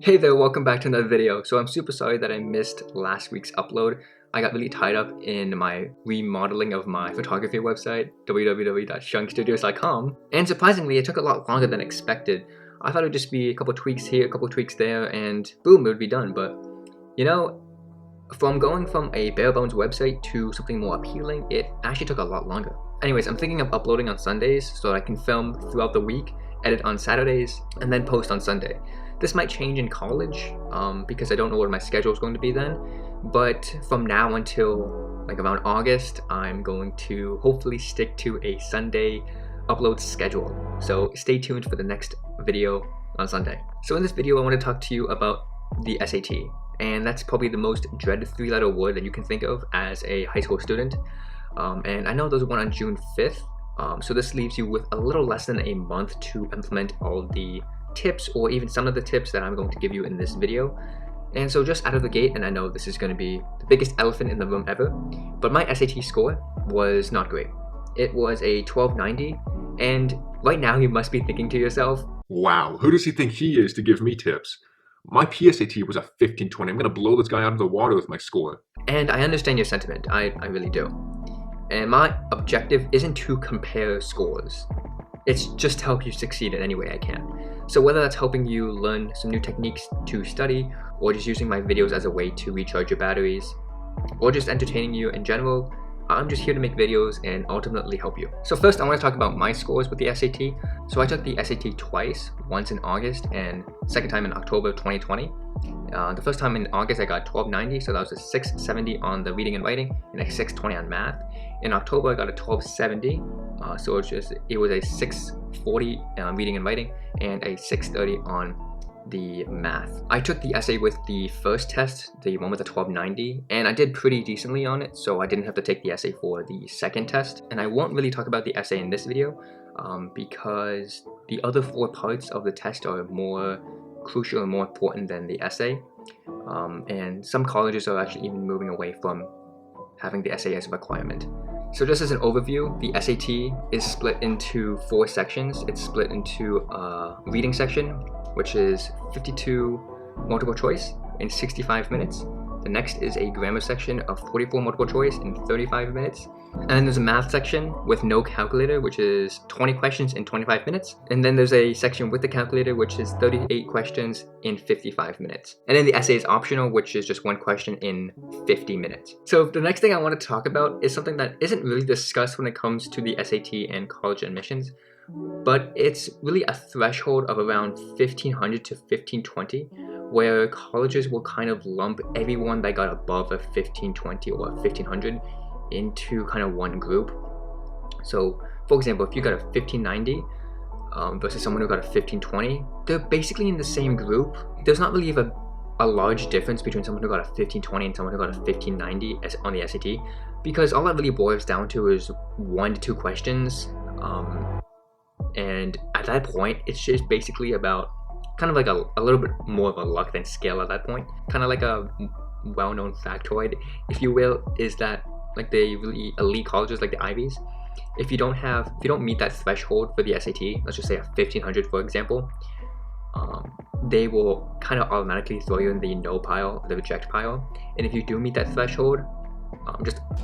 Hey there, welcome back to another video. So I'm super sorry that I missed last week's upload. I got really tied up in my remodeling of my photography website, www.shunkstudios.com, and surprisingly it took a lot longer than expected. I thought it would just be a couple tweaks here, a couple tweaks there, and boom, it would be done. But you know, from going from a bare bones website to something more appealing, it actually took a lot longer. Anyways, I'm thinking of uploading on Sundays so that I can film throughout the week, edit on Saturdays, and then post on Sunday. This might change in college because I don't know what my schedule is going to be then, but from now until like around August, I'm going to hopefully stick to a Sunday upload schedule. So stay tuned for the next video on Sunday. So in this video, I want to talk to you about the SAT, and that's probably the most dreaded three-letter word that you can think of as a high school student. And I know there's one on June 5th, so this leaves you with a little less than a month to implement all the tips or even some of the tips that I'm going to give you in this video. And so just out of the gate, and I know this is going to be the biggest elephant in the room ever, but my SAT score was not great. It was a 1290, and right now you must be thinking to yourself, wow, who does he think he is to give me tips? My PSAT was a 1520. I'm going to blow this guy out of the water with my score. and I understand your sentiment, I really do. And my objective isn't to compare scores. It's just to help you succeed in any way I can. So whether that's helping you learn some new techniques to study, or just using my videos as a way to recharge your batteries, or just entertaining you in general, I'm just here to make videos and ultimately help you. So first I want to talk about my scores with the SAT. So I took the SAT twice, once in August and second time in October 2020. The first time in August I got 1290, so that was a 670 on the reading and writing and a 620 on math. In October I got a 1270, so it was a 640 reading and writing and a 630 on the math. I took the essay with the first test, the one with the 1290, and I did pretty decently on it, so I didn't have to take the essay for the second test. And I won't really talk about the essay in this video because the other four parts of the test are more crucial and more important than the essay. And some colleges are actually even moving away from having the essay as a requirement. So just as an overview, the SAT is split into 4 sections. It's split into a reading section, which is 52 multiple choice in 65 minutes. The next is a grammar section of 44 multiple choice in 35 minutes. And then there's a math section with no calculator, which is 20 questions in 25 minutes. And then there's a section with the calculator, which is 38 questions in 55 minutes. And then the essay is optional, which is just 1 question in 50 minutes. So the next thing I want to talk about is something that isn't really discussed when it comes to the SAT and college admissions, but it's really a threshold of around 1500 to 1520, where colleges will kind of lump everyone that got above a 1520 or a 1500 into kind of one group. So for example, if you got a 1590 versus someone who got a 1520, they're basically in the same group. There's not really a large difference between someone who got a 1520 and someone who got a 1590 on the SAT, because all that really boils down to is 1 to 2 questions. And at that point, it's just basically about kind of like a little bit more of a luck than skill at that point. Kind of like a well-known factoid, if you will, is that like the really elite colleges like the Ivies, if you don't meet that threshold for the SAT, let's just say a 1500 for example, they will kind of automatically throw you in the no pile, the reject pile. And if you do meet that threshold,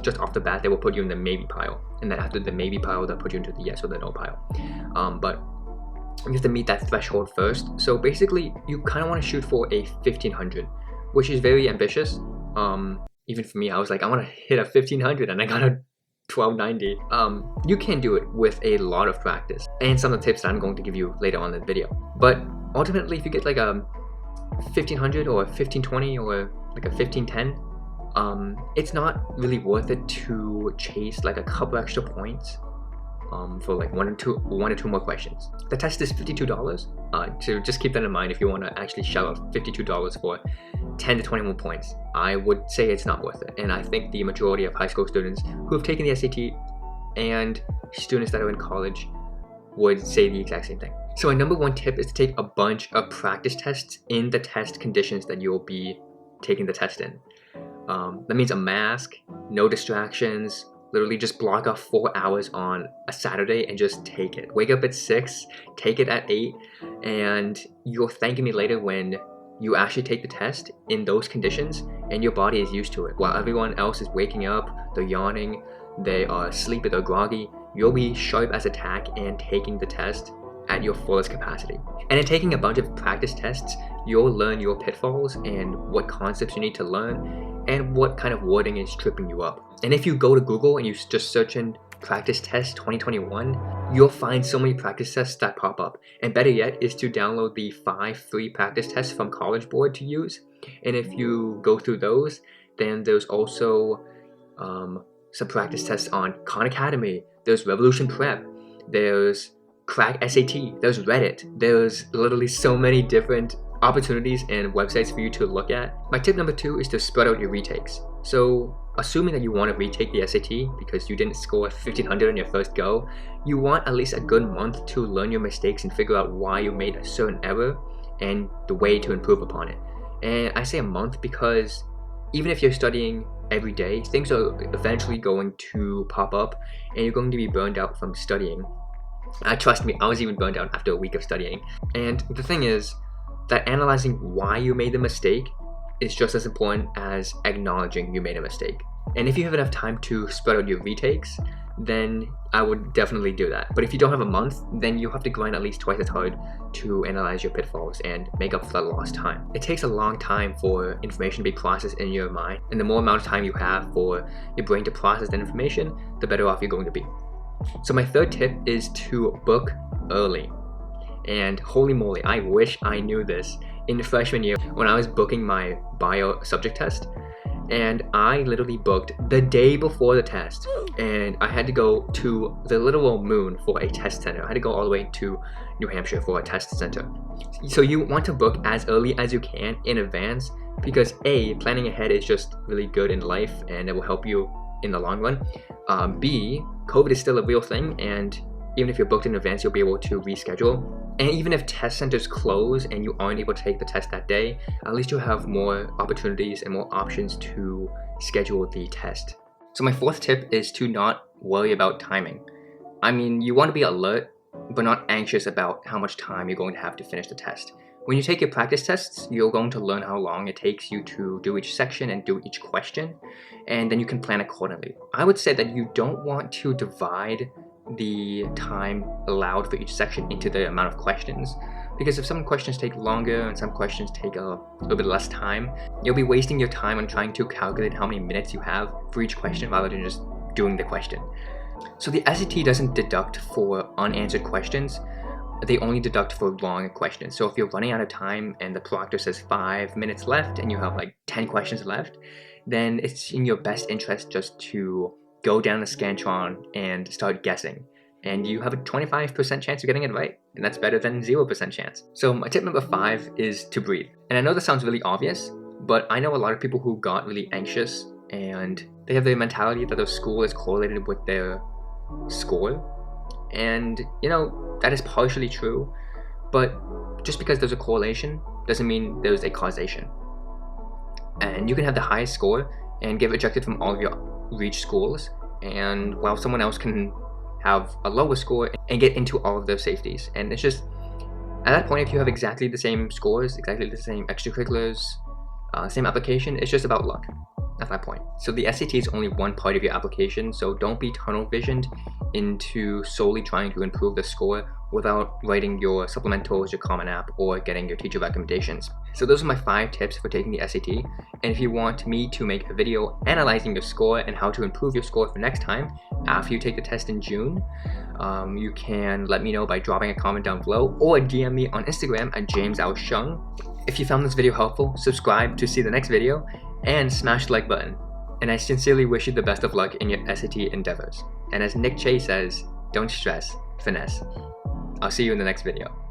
just off the bat, they will put you in the maybe pile, and then after the maybe pile, they'll put you into the yes or the no pile. But you have to meet that threshold first. So basically, you kind of want to shoot for a 1500, which is very ambitious. Even for me, I was like, I want to hit a 1500, and I got a 1290. You can do it with a lot of practice and some of the tips that I'm going to give you later on in the video. But ultimately, if you get like a 1500 or a 1520 or like a 1510, it's not really worth it to chase like a couple extra points for like one or two more questions. The test is $52, so just keep that in mind if you want to actually shell out $52 for 10 to 20 more points. I would say it's not worth it, and I think the majority of high school students who have taken the SAT and students that are in college would say the exact same thing. So my number 1 tip is to take a bunch of practice tests in the test conditions that you'll be taking the test in. That means a mask, no distractions, literally just block off 4 hours on a Saturday and just take it. Wake up at 6, take it at 8, and you'll thank me later when you actually take the test in those conditions and your body is used to it. While everyone else is waking up, they're yawning, they are sleepy, they're groggy, you'll be sharp as a tack and taking the test at your fullest capacity. And in taking a bunch of practice tests, you'll learn your pitfalls and what concepts you need to learn and what kind of wording is tripping you up. And if you go to Google and you just search in practice test 2021, you'll find so many practice tests that pop up. And better yet is to download the 5 free practice tests from College Board to use. And if you go through those, then there's also some practice tests on Khan Academy, there's Revolution Prep, there's Crack SAT, there's Reddit, there's literally so many different opportunities and websites for you to look at. My tip number 2 is to spread out your retakes. So assuming that you want to retake the SAT because you didn't score 1500 on your first go, you want at least a good month to learn your mistakes and figure out why you made a certain error and the way to improve upon it. And I say a month because even if you're studying every day, things are eventually going to pop up and you're going to be burned out from studying. Trust me, I was even burned out after a week of studying. And the thing is that analyzing why you made the mistake is just as important as acknowledging you made a mistake. And if you have enough time to spread out your retakes, then I would definitely do that. But if you don't have a month, then you have to grind at least twice as hard to analyze your pitfalls and make up for that lost time. It takes a long time for information to be processed in your mind, and the more amount of time you have for your brain to process that information, the better off you're going to be. So my third tip is to book early. And holy moly, I wish I knew this in the freshman year when I was booking my bio subject test. And I literally booked the day before the test, and I had to go to the literal moon for a test center. I had to go all the way to New Hampshire for a test center. So you want to book as early as you can in advance because A, planning ahead is just really good in life and it will help you in the long run. B, COVID is still a real thing, and even if you're booked in advance, you'll be able to reschedule. And even if test centers close and you aren't able to take the test that day, at least you'll have more opportunities and more options to schedule the test. So my fourth tip is to not worry about timing. I mean, you want to be alert, but not anxious about how much time you're going to have to finish the test. When you take your practice tests, you're going to learn how long it takes you to do each section and do each question, and then you can plan accordingly. I would say that you don't want to divide the time allowed for each section into the amount of questions, because if some questions take longer and some questions take a little bit less time, you'll be wasting your time on trying to calculate how many minutes you have for each question rather than just doing the question. So the SAT doesn't deduct for unanswered questions, they only deduct for long questions. So if you're running out of time and the proctor says 5 minutes left and you have like 10 questions left, then it's in your best interest just to go down the Scantron and start guessing. And you have a 25% chance of getting it right, and that's better than 0% chance. So my tip number 5 is to breathe. And I know this sounds really obvious, but I know a lot of people who got really anxious and they have the mentality that their school is correlated with their score. And you know, that is partially true, but just because there's a correlation doesn't mean there's a causation. And you can have the highest score and get rejected from all of your reach schools, and while someone else can have a lower score and get into all of their safeties. And it's just, at that point, if you have exactly the same scores, exactly the same extracurriculars, same application, it's just about luck at that point. So the SAT is only one part of your application, so don't be tunnel visioned into solely trying to improve the score without writing your supplementals, your Common App, or getting your teacher recommendations. So those are my 5 tips for taking the SAT, and if you want me to make a video analyzing your score and how to improve your score for next time after you take the test in June, you can let me know by dropping a comment down below or DM me on Instagram at JamesAoShung. If you found this video helpful, subscribe to see the next video and smash the like button. And I sincerely wish you the best of luck in your SAT endeavors. And as Nick Che says, don't stress, finesse. I'll see you in the next video.